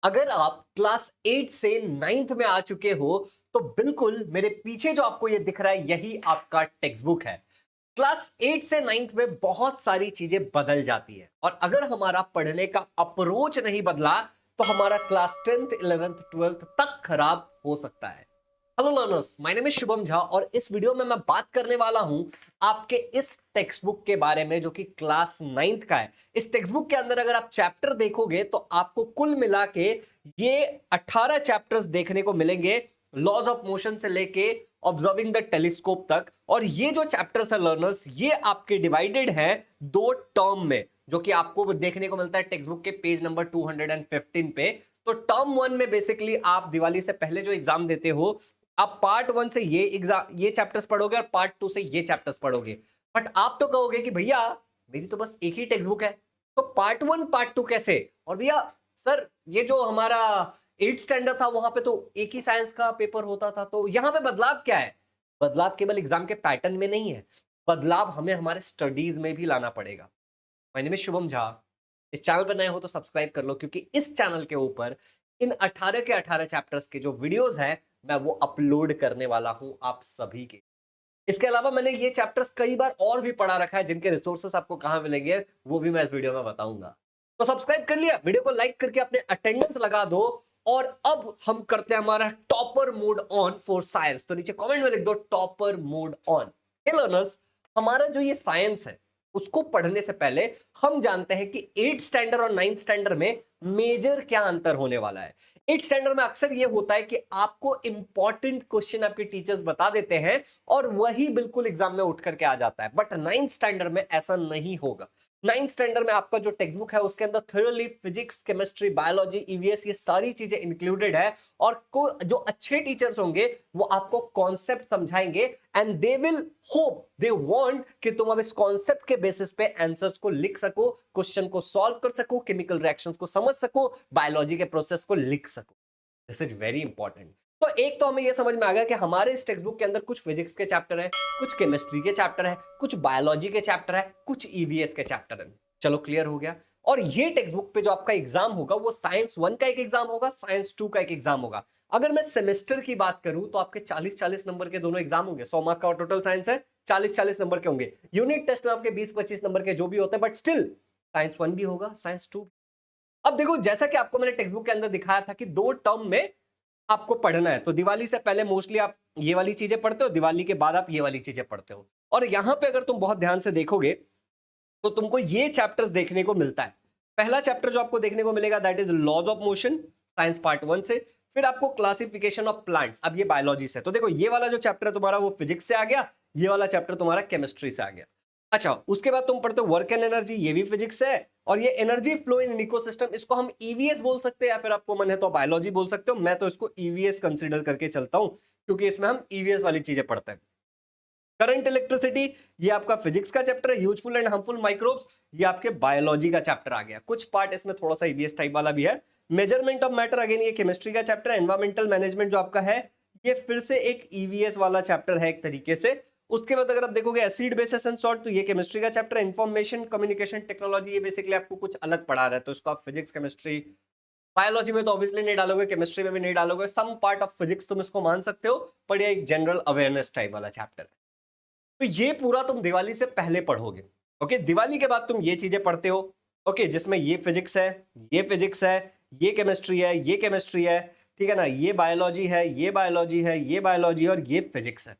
अगर आप क्लास 8 से 9th में आ चुके हो तो बिल्कुल मेरे पीछे जो आपको ये दिख रहा है यही आपका टेक्स्ट बुक है। क्लास 8 से 9th में बहुत सारी चीजें बदल जाती है और अगर हमारा पढ़ने का अप्रोच नहीं बदला तो हमारा क्लास 10th 11th 12th तक खराब हो सकता है। Hello learners, my name is Shubham Jha और इस वीडियो में मैं बात करने वाला हूं आपके इस टेक्स्ट बुक के बारे में जो कि क्लास 9th का है। इस टेक्स्ट बुक के अंदर अगर आप चैप्टर देखोगे तो आपको कुल मिला के ये 18 चैप्टर्स देखने को मिलेंगे, लॉज ऑफ मोशन से लेके ऑब्जर्विंग द टेलीस्कोप तक। और ये जो चैप्टर्स है लर्नर्स, ये आपके डिवाइडेड हैं दो टर्म में, जो कि आपको देखने को मिलता है टेक्स्ट बुक के पेज नंबर 215 पे। तो टर्म वन में बेसिकली आप दिवाली से पहले जो एग्जाम देते हो, आप पार्ट वन से ये चैप्टर्स पढ़ोगे और पार्ट टू से ये चैप्टर्स पढ़ोगे। बट आप तो कहोगे कि भैया मेरी तो बस एक ही टेक्स्ट बुक है, तो पार्ट वन पार्ट टू कैसे? और भैया सर, ये जो हमारा 8th स्टैंडर्ड था वहां पे तो एक ही साइंस का पेपर होता था, तो यहां पे बदलाव क्या है? बदलाव केवल एग्जाम के पैटर्न में नहीं है, बदलाव हमें हमारे स्टडीज में भी लाना पड़ेगा। My name is Shubham Jha. इस चैनल पर नए हो तो सब्सक्राइब कर लो, क्योंकि इस चैनल के ऊपर इन 18 के 18 चैप्टर्स के जो वीडियोस हैं मैं वो अपलोड करने वाला हूं आप सभी के। इसके अलावा मैंने ये चैप्टर्स कई बार और भी पढ़ा रखा है, जिनके रिसोर्सेस आपको कहां मिलेंगे वो भी मैं इस वीडियो में बताऊंगा। तो सब्सक्राइब कर लिया, वीडियो को लाइक करके अपने अटेंडेंस लगा दो। और अब हम करते हैं हमारा topper mode on for science. तो नीचे कमेंट में लिख दो topper mode on. Hey learners, हमारा जो ये साइंस है उसको पढ़ने से पहले हम जानते हैं कि 8th स्टैंडर्ड और 9th स्टैंडर्ड में मेजर क्या अंतर होने वाला है। 8th स्टैंडर्ड में अक्सर ये होता है कि आपको इंपॉर्टेंट क्वेश्चन आपके टीचर्स बता देते हैं और वही बिल्कुल एग्जाम में उठ करके आ जाता है। बट 9th स्टैंडर्ड में ऐसा नहीं होगा। 9th स्टैंडर्ड में आपका जो टेक्स्ट बुक है उसके अंदर थोरली फिजिक्स, केमिस्ट्री, बायोलॉजी, ईवीएस, ये सारी चीजें इंक्लूडेड है। और जो अच्छे टीचर्स होंगे वो आपको कॉन्सेप्ट समझाएंगे and they will hope, they want कि तुम अब इस कॉन्सेप्ट के बेसिस पे आंसर्स को लिख सको, क्वेश्चन को सॉल्व कर सको, केमिकल रिएक्शंस को समझ सको, बायोलॉजी के प्रोसेस को लिख सको। This is very important. तो एक तो हमें यह समझ में आ गया कि हमारे इस टेक्स्ट बुक के अंदर कुछ फिजिक्स के चैप्टर है, कुछ केमिस्ट्री के चैप्टर है, कुछ बायोलॉजी के चैप्टर है, कुछ ईवीएस के चैप्टर है। चलो क्लियर हो गया। और ये टेक्स्ट बुक पे जो आपका एग्जाम होगा वो साइंस 1 का एक एग्जाम होगा, साइंस 2 का एक एग्जाम होगा। अगर मैं सेमेस्टर की बात करूं तो आपके 40-40 नंबर के दोनों एग्जाम होंगे। 100 मार्क का टोटल साइंस है, 40-40 नंबर के होंगे। यूनिट टेस्ट में आपके 20-25 नंबर के जो भी होते हैं, बट स्टिल साइंस 1 भी होगा, साइंस 2। अब देखो, जैसा कि आपको मैंने टेक्स्ट बुक के अंदर दिखाया था कि दो टर्म में आपको पढ़ना है, तो दिवाली से पहले मोस्टली आप ये वाली चीजें पढ़ते हो, दिवाली के बाद आप ये वाली चीजें पढ़ते हो। और यहां पे अगर तुम बहुत ध्यान से देखोगे तो तुमको ये चैप्टर्स देखने को मिलता है। पहला चैप्टर जो आपको देखने को मिलेगा that is laws of motion, science part 1 से। फिर आपको क्लासिफिकेशन ऑफ प्लांट्स, अब ये बायोलॉजी से। तो देखो, ये वाला जो चैप्टर है तुम्हारा वो फिजिक्स से आ गया, ये वाला चैप्टर तुम्हारा केमिस्ट्री से आ गया। अच्छा, उसके बाद तुम पढ़ते हो वर्क एंड एनर्जी, ये भी फिजिक्स है। और ये एनर्जी फ्लो इन इकोसिस्टम, इसको हम ईवीएस बोल सकते हैं या फिर आपको मन है तो बायोलॉजी बोल सकते हो। मैं तो इसको ईवीएस कंसीडर करके चलता हूं, क्योंकि इसमें हम ईवीएस वाली चीजें पढ़ते हैं। करंट इलेक्ट्रिसिटी, ये आपका फिजिक्स का चैप्टर है। यूजफुल एंड हार्मफुल माइक्रोब्स, ये आपके बायोलॉजी का चैप्टर आ गया। कुछ पार्ट इसमें थोड़ा सा ईवीएस टाइप वाला भी है। मेजरमेंट ऑफ मैटर, अगेन ये केमिस्ट्री का चैप्टर है। एनवायरमेंटल मैनेजमेंट जो आपका है, ये फिर से एक ईवीएस वाला चैप्टर है एक तरीके से। उसके बाद अगर आप देखोगे एसिड बेसिस एंड सॉल्ट, तो ये केमिस्ट्री का चैप्टर है। इंफॉर्मेशन कम्युनिकेशन टेक्नोलॉजी, ये बेसिकली आपको कुछ अलग पढ़ा रहा है, तो इसको आप फिजिक्स केमिस्ट्री बायोलॉजी में तो ऑब्वियसली नहीं डालोगे, केमिस्ट्री में भी नहीं डालोगे। सम पार्ट ऑफ फिजिक्स तुम इसको मान सकते हो, पर ये एक जनरल अवेयरनेस टाइप वाला चैप्टर है। तो ये पूरा तुम दिवाली से पहले पढ़ोगे। ओके, दिवाली के बाद तुम ये चीजें पढ़ते हो। ओके, जिसमें ये फिजिक्स है, ये फिजिक्स है, ये केमिस्ट्री है, ये केमिस्ट्री है, ठीक है ना, ये बायोलॉजी है, ये बायोलॉजी है, ये बायोलॉजी और ये फिजिक्स है।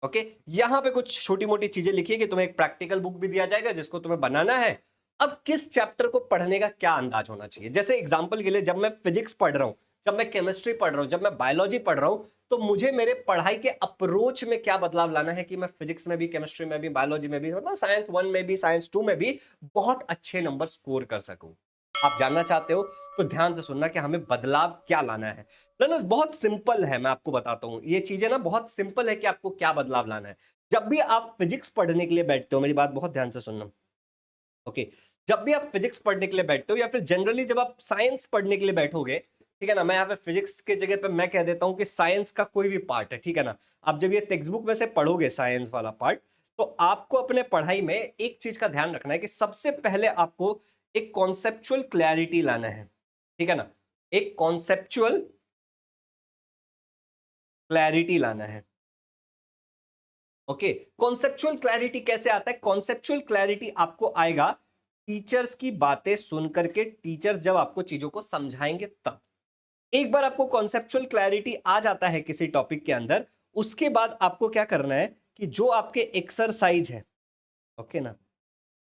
ओके, यहां पे कुछ छोटी मोटी चीजें लिखी है कि तुम्हें एक प्रैक्टिकल बुक भी दिया जाएगा जिसको तुम्हें बनाना है। अब किस चैप्टर को पढ़ने का क्या अंदाज होना चाहिए? जैसे एग्जांपल के लिए, जब मैं फिजिक्स पढ़ रहा हूं, जब मैं केमिस्ट्री पढ़ रहा हूं, जब मैं बायोलॉजी पढ़ रहा हूं, तो मुझे मेरे पढ़ाई के अप्रोच में क्या बदलाव लाना है कि मैं फिजिक्स में भी, केमिस्ट्री में भी, बायोलॉजी में भी, मतलब साइंस 1 में भी, साइंस 2 में भी बहुत अच्छे नंबर स्कोर कर सकूं। आप जानना चाहते हो तो ध्यान से सुनना कि हमें बदलाव क्या लाना है। लर्नर्स, बहुत सिंपल है, मैं आपको बताता हूं। ये चीजें ना बहुत सिंपल है कि आपको क्या बदलाव लाना है। जब भी आप फिजिक्स पढ़ने के लिए बैठते हो, मेरी बात बहुत ध्यान से सुनना। ओके, जब भी आप फिजिक्स पढ़ने के लिए बैठते हो या फिर जनरली जब आप साइंस पढ़ने के लिए बैठोगे, ठीक है ना, मैं यहाँ पे फिजिक्स के जगह पे मैं कह देता हूं कि साइंस का कोई भी पार्ट है, ठीक है ना। आप जब ये टेक्स्ट बुक में से पढ़ोगे साइंस वाला पार्ट, तो आपको अपने पढ़ाई में एक चीज का ध्यान रखना है कि सबसे पहले आपको एक कॉन्सेप्चुअल क्लैरिटी लाना है, ठीक है ना। एक कॉन्सेप्चुअल क्लैरिटी लाना है। ओके, कॉन्सेप्चुअल क्लैरिटी कैसे आता है? कॉन्सेप्चुअल क्लैरिटी आपको आएगा टीचर्स की बातें सुन करके, टीचर्स जब आपको चीजों को समझाएंगे तब। एक बार आपको कॉन्सेप्चुअल क्लैरिटी आ जाता है किसी टॉपिक के अंदर, उसके बाद आपको क्या करना है कि जो आपके एक्सरसाइज है, ओके ना,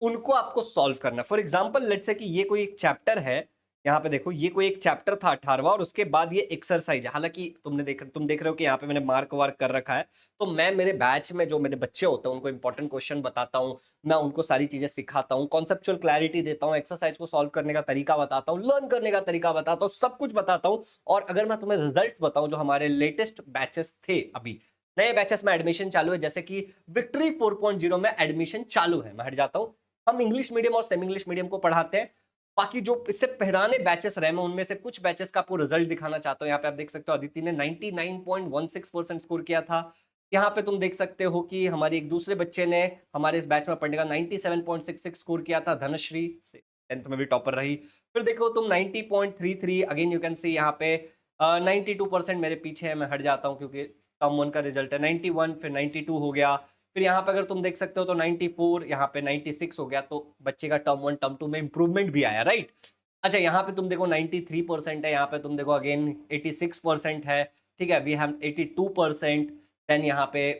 उनको आपको सॉल्व करना। फॉर एग्जाम्पल लेट्स से कि ये कोई एक चैप्टर है, यहाँ पे देखो ये कोई एक चैप्टर था 18वां और उसके बाद ये एक्सरसाइज है। हालांकि तुम देख रहे हो कि यहाँ पे मैंने मार्क वार्क कर रखा है। तो मैं मेरे बैच में जो मेरे बच्चे होते हैं उनको इंपॉर्टेंट क्वेश्चन बताता हूँ, मैं उनको सारी चीजें सिखाता हूँ, कॉन्सेप्चुअल क्लैरिटी देता हूँ, एक्सरसाइज को सॉल्व करने का तरीका बताता हूँ, लर्न करने का तरीका बताता हूँ, सब कुछ बताता हूँ। और अगर मैं तुम्हें रिजल्ट बताऊं, जो हमारे लेटेस्ट बैचेस थे, अभी नए बैचेस में एडमिशन चालू है, जैसे कि विक्ट्री 4.0 में एडमिशन चालू है। मैं हट जाता हूं, हम इंग्लिश मीडियम और सेमी इंग्लिश मीडियम को पढ़ाते हैं। बाकी जो इससे पुराने बैचेस रहे, मैं उनमें से कुछ बैचेस का आपको रिजल्ट दिखाना चाहता हूं। यहाँ पे आप देख सकते हो अदिति ने 99.16% स्कोर किया था। यहाँ पे तुम देख सकते हो कि हमारे एक दूसरे बच्चे ने हमारे इस बैच में पढ़ने का 97.66 स्कोर किया था, धनश्री से 10th में भी टॉपर रही। फिर देखो तुम 90.33, अगेन यू कैन सी यहाँ पे 92% मेरे पीछे है। मैं हट जाता हूँ क्योंकि टर्म 1 का रिजल्ट है 91, फिर 92 हो गया। फिर यहाँ पे अगर तुम देख सकते हो तो 94, यहाँ पे 96 हो गया। तो बच्चे का टर्म 1 टर्म 2 में इंप्रूवमेंट भी आया, राइट। अच्छा, यहाँ पे तुम देखो 93% है, यहाँ पे तुम देखो अगेन 86% है, ठीक है, वी हैव 82%। देन यहाँ पे,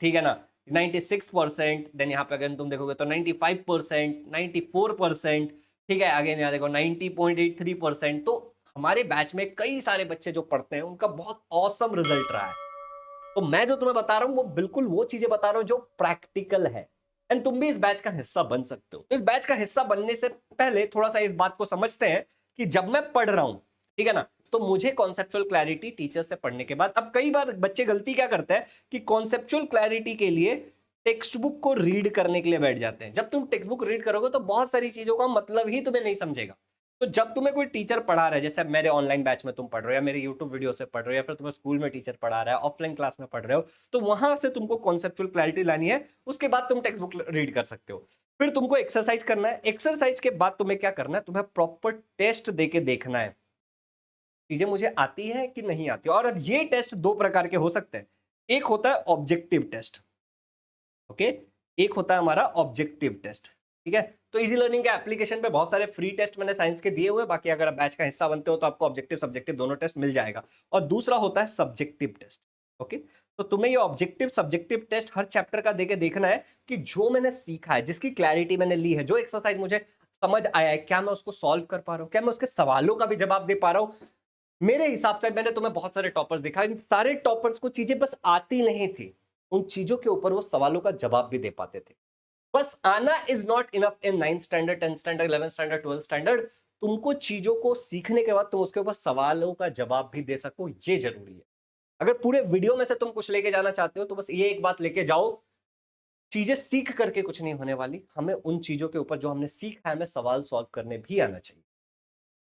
ठीक है ना, 96%। देन यहाँ पे अगर तुम देखोगे तो 95%, 94%, ठीक है, अगेन यहाँ देखो 90.83%। तो हमारे बैच में कई सारे बच्चे जो पढ़ते हैं उनका बहुत औसम रिजल्ट रहा है। तो मैं जो तुम्हें बता रहा हूं वो बिल्कुल वो चीजें बता रहा हूं जो प्रैक्टिकल है। एंड तुम भी इस बैच का हिस्सा बन सकते हो। इस बैच का हिस्सा बनने से पहले थोड़ा सा इस बात को समझते हैं कि जब मैं पढ़ रहा हूं, ठीक है ना, तो मुझे कॉन्सेप्चुअल क्लैरिटी टीचर से पढ़ने के बाद, अब कई बार बच्चे गलती क्या करते हैं कि कॉन्सेप्चुअल क्लैरिटी के लिए टेक्स्ट बुक को रीड करने के लिए बैठ जाते हैं। जब तुम टेक्स्ट बुक रीड करोगे तो बहुत सारी चीजों का मतलब ही तुम्हें नहीं समझेगा। तो जब तुम्हें कोई टीचर पढ़ा रहा है, जैसे मेरे ऑनलाइन बैच में तुम पढ़ रहे हो, या मेरे यूट्यूब वीडियो से पढ़ रहे हो, या फिर तुम्हें स्कूल में टीचर पढ़ा रहा है, ऑफलाइन क्लास में पढ़ रहे हो, तो वहां से तुमको कॉन्सेप्चुअल क्लैरिटी लानी है। उसके बाद तुम टेक्स्ट बुक रीड कर सकते हो। फिर तुमको एक्सरसाइज करना है। एक्सरसाइज के बाद तुम्हें क्या करना है, तुम्हें प्रॉपर टेस्ट देके देखना है चीजें मुझे आती है कि नहीं आती। और अब ये टेस्ट दो प्रकार के हो सकते हैं। एक होता है ऑब्जेक्टिव टेस्ट, ओके, एक होता है हमारा ऑब्जेक्टिव टेस्ट, ठीक है। तो इजी लर्निंग के एप्लीकेशन पे बहुत सारे फ्री टेस्ट मैंने साइंस के दिए हुए हैं। बाकी अगर आप बैच का हिस्सा बनते हो तो आपको ऑब्जेक्टिव सब्जेक्टिव दोनों टेस्ट मिल जाएगा। और दूसरा होता है सब्जेक्टिव टेस्ट, ओके। तो तुम्हें ये ऑब्जेक्टिव सब्जेक्टिव टेस्ट हर चैप्टर का देके देखना है कि जो मैंने सीखा है, जिसकी क्लैरिटी मैंने ली है, जो एक्सरसाइज मुझे समझ आया है, क्या मैं उसको सॉल्व कर पा रहा हूं, क्या मैं उसके सवालों का भी जवाब दे पा रहा हूं। मेरे हिसाब से मैंने तुम्हें बहुत सारे टॉपर्स दिखा, इन सारे टॉपर्स को चीजें बस आती नहीं थी, उन चीजों के ऊपर वो सवालों का जवाब भी दे पाते थे। बस आना is not enough in 9th standard, 10th standard, 11th standard, 12th standard. तुमको चीजों को सीखने के बाद तुम उसके ऊपर सवालों का जवाब भी दे सको, ये जरूरी है। अगर पूरे वीडियो में से तुम कुछ लेके जाना चाहते हो तो बस ये एक बात लेके जाओ, चीजें सीख करके कुछ नहीं होने वाली, हमें उन चीजों के ऊपर जो हमने सीखा है हमें सवाल सॉल्व करने भी आना चाहिए।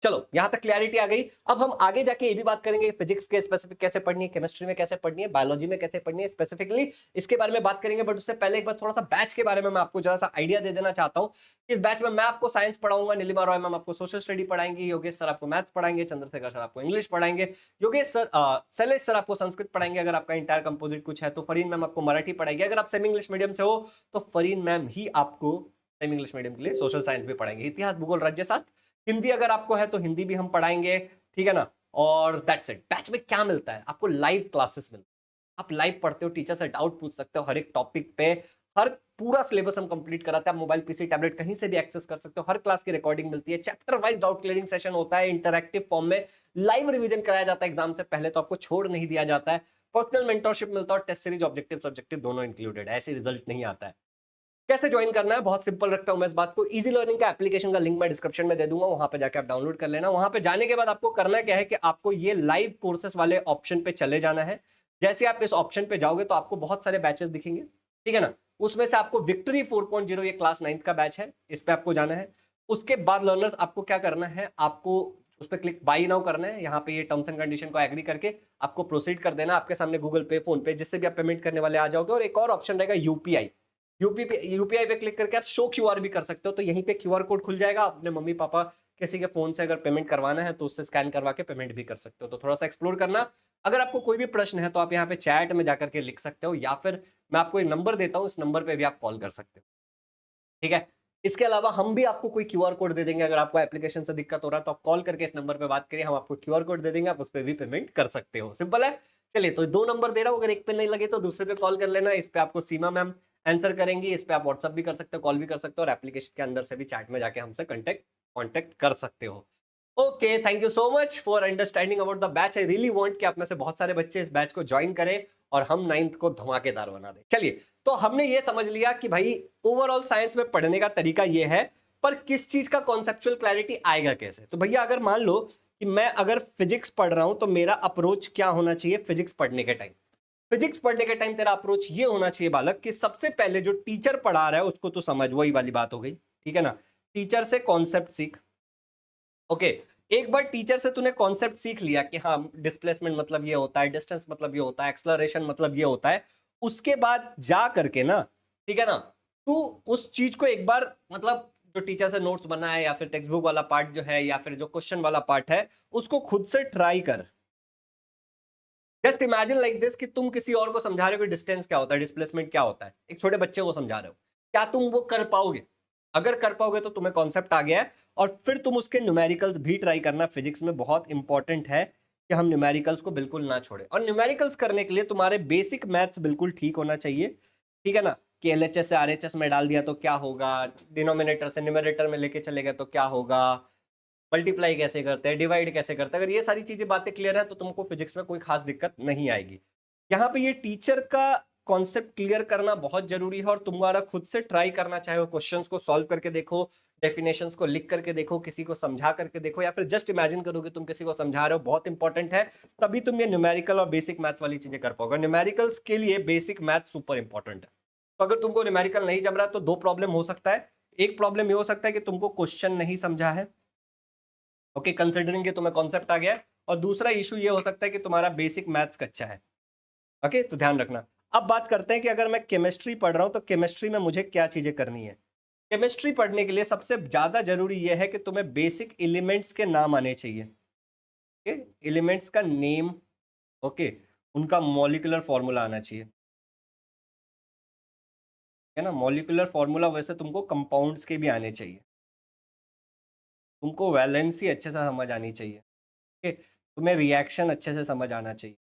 चलो, यहां तक क्लैरिटी आ गई। अब हम आगे जाके ये भी बात करेंगे फिजिक्स के स्पेसिफिक कैसे पढ़नी है, केमिस्ट्री में कैसे पढ़नी है, बायोलॉजी में कैसे पढ़नी है, स्पेसिफिकली इसके बारे में बात करेंगे। बट उससे पहले एक बार थोड़ा सा बैच के बारे में मैं आपको जरा सा आइडिया दे देना चाहता हूं। इस बैच में मैं आपको साइंस पढ़ाऊंगा, नीलिमा रॉय मैम आपको सोशल स्टडी पढ़ाएंगे, योगेश सर आपको मैथ्स पढ़ाएंगे, चंद्रशेखर सर आपको इंग्लिश पढ़ाएंगे, योगेश सर शैलेश सर आपको संस्कृत पढ़ाएंगे अगर आपका इंटायर कंपोजिट कुछ है तो, फरीन मैम आपको मराठी पढ़ाएंगे। अगर आप सेमी इंग्लिश मीडियम से हो तो फरीन मैम ही आपको सेमी इंग्लिश मीडियम के लिए सोशल साइंस भी पढ़ाएंगे, इतिहास भूगोल राज्य शास्त्र। हिंदी अगर आपको है तो हिंदी भी हम पढ़ाएंगे, ठीक है ना। और दैट्स इट। बैच में क्या मिलता है आपको, लाइव क्लासेस मिलती है, आप लाइव पढ़ते हो, टीचर से डाउट पूछ सकते हो हर एक टॉपिक पे। हर पूरा सिलेबस हम कंप्लीट कराते हैं, आप मोबाइल पीसी टैबलेट कहीं से भी एक्सेस कर सकते हो। हर क्लास की रिकॉर्डिंग मिलती है, chapter wise doubt clearing session होता है, इंटरैक्टिव फॉर्म में लाइव रिवीजन कराया जाता है एग्जाम से पहले, तो आपको छोड़ नहीं दिया जाता है। पर्सनल मेंटरशिप मिलता है और टेस्ट सीरीज ऑब्जेक्टिव सब्जेक्टिव दोनों इंक्लूडेड है, ऐसे रिजल्ट नहीं आता है। कैसे ज्वाइन करना है, बहुत सिंपल रखता हूं मैं इस बात को। इजी लर्निंग का एप्लीकेशन का लिंक मैं डिस्क्रिप्शन में दे दूंगा, वहां पे जाके आप डाउनलोड कर लेना। वहां पे जाने के बाद आपको करना क्या है कि आपको ये लाइव कोर्सेस वाले ऑप्शन पे चले जाना है। जैसे आप इस ऑप्शन पे जाओगे तो आपको बहुत सारे बैचेस दिखेंगे, ठीक है ना। उसमें से आपको विक्ट्री 4.0 ये क्लास 9th का बैच है, इस पे आपको जाना है। उसके बाद लर्नर्स आपको क्या करना है, आपको उस पर क्लिक बाई नाउ करना है। यहाँ पे ये टर्म्स एंड कंडीशन को एग्री करके आपको प्रोसीड कर देना। आपके सामने गूगल पे, फोन पे, जिससे भी आप पेमेंट करने वाले आ जाओगे। और एक और ऑप्शन रहेगा यूपीआई, यूपीआई पे क्लिक करके आप शो क्यूआर भी कर सकते हो, तो यहीं पे क्यूआर कोड खुल जाएगा, अपने मम्मी पापा किसी के फोन से अगर पेमेंट करवाना है तो उससे स्कैन करवा के पेमेंट भी कर सकते हो। तो थोड़ा सा एक्सप्लोर करना। अगर आपको कोई भी प्रश्न है तो आप यहाँ पे चैट में जाकर के लिख सकते हो, या फिर मैं आपको एक नंबर देता हूँ, इस नंबर पे भी आप कॉल कर सकते हो, ठीक है। इसके अलावा हम भी आपको कोई क्यूआर कोड दे देंगे, अगर आपको एप्लीकेशन से दिक्कत हो रहा है तो आप कॉल करके इस नंबर पे बात करिए, हम आपको क्यूआर कोड दे देंगे, आप उस पर भी पेमेंट कर सकते हो। सिंपल है। चलिए, तो 2 नंबर दे रहा हूं, अगर एक पे नहीं लगे तो दूसरे पे कॉल कर लेना। इस पे आपको सीमा मैम आंसर करेंगी, इस पे आप व्हाट्सअप भी कर सकते हो, कॉल भी कर सकते हो, और एप्लीकेशन के अंदर से भी चैट में जाके हमसे कॉन्टेक्ट कर सकते हो। Okay, thank you so much for understanding about the batch. I really want कि आप में से बहुत सारे बच्चे इस बैच को ज्वाइन करें और हम 9th को धमाकेदार बना दें। चलिए, तो हमने ये समझ लिया कि भाई ओवरऑल साइंस में पढ़ने का तरीका ये है, पर किस चीज का कॉन्सेप्चुअल क्लैरिटी आएगा कैसे? तो भैया अगर मान लो कि मैं अगर फिजिक्स पढ़ रहा हूं तो मेरा अप्रोच क्या होना चाहिए फिजिक्स पढ़ने के टाइम? फिजिक्स पढ़ने के टाइम तेरा अप्रोच ये होना चाहिए बालक कि सबसे पहले जो टीचर पढ़ा रहा है उसको तो समझ, वही वाली बात हो गई, ठीक है ना। टीचर से कॉन्सेप्ट सीख। ओके, एक बार टीचर से तूने कॉन्सेप्ट सीख लिया कि हाँ डिस्प्लेसमेंट मतलब ये होता है, डिस्टेंस मतलब ये होता है, एक्सलरेशन मतलब ये होता है, उसके बाद जा करके ना, ठीक है ना, तू उस चीज को एक बार मतलब जो टीचर से नोट्स बना है या फिर टेक्स्ट बुक वाला पार्ट जो है या फिर जो क्वेश्चन वाला पार्ट है उसको खुद से ट्राई कर। जस्ट इमेजिन लाइक दिस कि तुम किसी और को समझा रहे हो कि डिस्टेंस क्या होता है, डिस्प्लेसमेंट क्या होता है, एक छोटे बच्चे को समझा रहे हो, क्या तुम वो कर पाओगे? अगर कर पाओगे तो तुम्हें कॉन्सेप्ट आ गया है, और फिर तुम उसके न्यूमेरिकल्स भी ट्राई करना। फिजिक्स में बहुत इंपॉर्टेंट है कि हम न्यूमेरिकल्स को बिल्कुल ना छोड़े, और न्यूमेरिकल्स करने के लिए तुम्हारे बेसिक मैथ्स बिल्कुल ठीक होना चाहिए, ठीक है ना, कि एलएचएस से आरएचएस में डाल दिया तो क्या होगा, डिनोमिनेटर से न्यूमेरेटर में लेके चले गए तो क्या होगा, मल्टीप्लाई कैसे करते हैं, डिवाइड कैसे करते हैं, अगर ये सारी चीजें बातें क्लियर है तो तुमको फिजिक्स में कोई खास दिक्कत नहीं आएगी। यहाँ पे ये टीचर का कॉन्सेप्ट क्लियर करना बहुत जरूरी है, और तुम्हारा खुद से ट्राई करना, चाहे वो क्वेश्चंस को सॉल्व करके देखो, डेफिनेशंस को लिख करके देखो, किसी को समझा करके देखो, या फिर जस्ट इमेजिन करो कि तुम किसी को समझा रहे हो, बहुत इंपॉर्टेंट है। तभी तुम ये न्यूमेरिकल और बेसिक मैथ्स वाली चीजें कर पाओगे। न्यूमेरिकल्स के लिए बेसिक मैथ सुपर इंपॉर्टेंट है। तो अगर तुमको न्यूमेरिकल नहीं जम रहा तो 2 प्रॉब्लम हो सकता है। एक प्रॉब्लम ये हो सकता है कि तुमको क्वेश्चन नहीं समझा है, ओके, कंसिडरिंग कि तुम्हें कॉन्सेप्ट आ गया है, और दूसरा इशू ये हो सकता है कि तुम्हारा बेसिक मैथ्स कच्चा है। ओके, तो ध्यान रखना। अब बात करते हैं कि अगर मैं केमिस्ट्री पढ़ रहा हूं तो केमिस्ट्री में मुझे क्या चीजें करनी है। केमिस्ट्री पढ़ने के लिए सबसे ज्यादा जरूरी यह है कि तुम्हें बेसिक एलिमेंट्स के नाम आने चाहिए। ओके, एलिमेंट्स का नेम, ओके, उनका मॉलिक्यूलर फॉर्मूला आना चाहिए, है ना। मॉलिक्यूलर फॉर्मूला वैसे तुमको कंपाउंड्स के भी आने चाहिए, तुमको वैलेंसी अच्छे से समझ आनी चाहिए, ओके, तुम्हें रिएक्शन अच्छे से समझ आना चाहिए,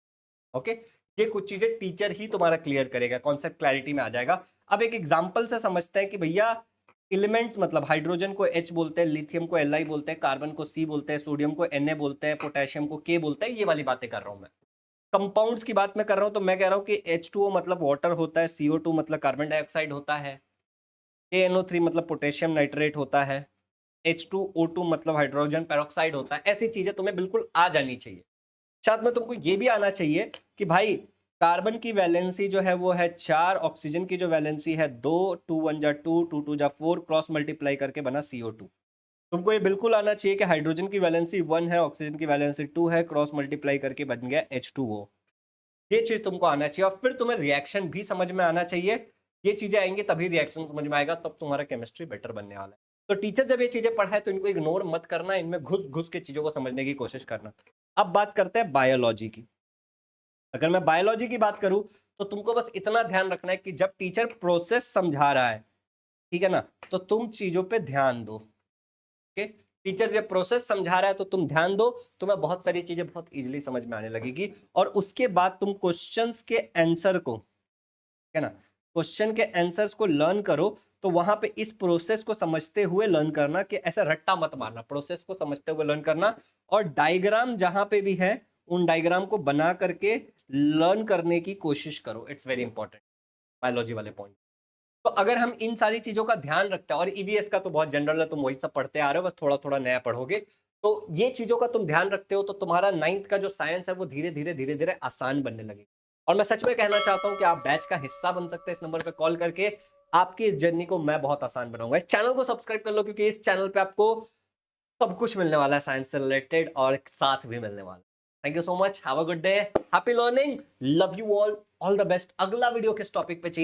ओके। ये कुछ चीजें टीचर ही तुम्हारा क्लियर करेगा, कॉन्सेप्ट क्लैरिटी में आ जाएगा। अब एक एग्जांपल से समझते हैं कि भैया एलिमेंट्स मतलब हाइड्रोजन को H बोलते हैं, लिथियम को Li बोलते हैं, कार्बन को C बोलते हैं, सोडियम को Na बोलते हैं, पोटेशियम को K बोलते हैं, ये वाली बातें कर रहा हूं मैं। कंपाउंड्स की बात मैं कर रहा हूं तो मैं कह रहा हूं कि H2O मतलब वाटर होता है, CO2 मतलब कार्बन डाइऑक्साइड होता है, KNO3 मतलब पोटेशियम नाइट्रेट होता है, H2O2 मतलब हाइड्रोजन पेरोक्साइड होता है। ऐसी चीजें तुम्हें बिल्कुल आ जानी चाहिए। साथ में तुमको ये भी आना चाहिए कि भाई कार्बन की वैलेंसी जो है वो है 4, ऑक्सीजन की जो वैलेंसी है 2, 2 1 जा 2, 2 2 जा 4, क्रॉस मल्टीप्लाई करके बना CO2। तुमको ये बिल्कुल आना चाहिए कि हाइड्रोजन की वैलेंसी 1 है, ऑक्सीजन की वैलेंसी 2 है, क्रॉस मल्टीप्लाई करके बन गया H2O। ये चीज तुमको आना चाहिए, और फिर तुम्हें रिएक्शन भी समझ में आना चाहिए। ये चीजें आएंगी तभी रिएक्शन समझ में आएगा, तब तुम्हारा केमिस्ट्री बेटर बनने वाला है। तो टीचर जब ये चीजें पढ़ाए तो इनको इग्नोर मत करना, इनमें घुस घुस के चीजों को समझने की कोशिश करना। अब बात करते हैं बायोलॉजी की। अगर मैं बायोलॉजी की बात करूं तो तुमको बस इतना ध्यान रखना है कि जब टीचर प्रोसेस समझा रहा है, ठीक है ना, तो तुम चीजों पे ध्यान दो, ओके। टीचर जब प्रोसेस समझा रहा है तो तुम ध्यान दो, तुम्हें बहुत सारी चीजें बहुत इजीली समझ में आने लगेगी। और उसके बाद तुम क्वेश्चंस के आंसर को, है ना, क्वेश्चन के आंसर्स को लर्न करो। तो वहां पे इस प्रोसेस को समझते हुए लर्न करना, कि ऐसा रट्टा मत मारना, प्रोसेस को समझते हुए लर्न करना। और डायग्राम जहां पे भी है उन डायग्राम को बना करके लर्न करने की कोशिश करो, इट्स वेरी इंपॉर्टेंट बायोलॉजी वाले पॉइंट। तो अगर हम इन सारी चीजों का ध्यान रखते हैं, और ईवीएस का तो बहुत जनरल है, तुम वही सब पढ़ते आ रहे हो, बस थोड़ा थोड़ा नया पढ़ोगे, तो ये चीजों का तुम ध्यान रखते हो तो तुम्हारा 9th का जो साइंस है वो धीरे धीरे धीरे धीरे आसान बनने लगे। और मैं सच में कहना चाहता हूं कि आप बैच का हिस्सा बन सकते हैं, इस नंबर पे कॉल करके आपकी इस जर्नी को मैं बहुत आसान बनाऊंगा। इस चैनल को सब्सक्राइब कर लो, क्योंकि इस चैनल पे आपको सब कुछ मिलने वाला है साइंस से रिलेटेड, और एक साथ भी मिलने वाला है। Thank you so much, have a good day, happy learning, love you all the best. अगला वीडियो किस टॉपिक पे चाहिए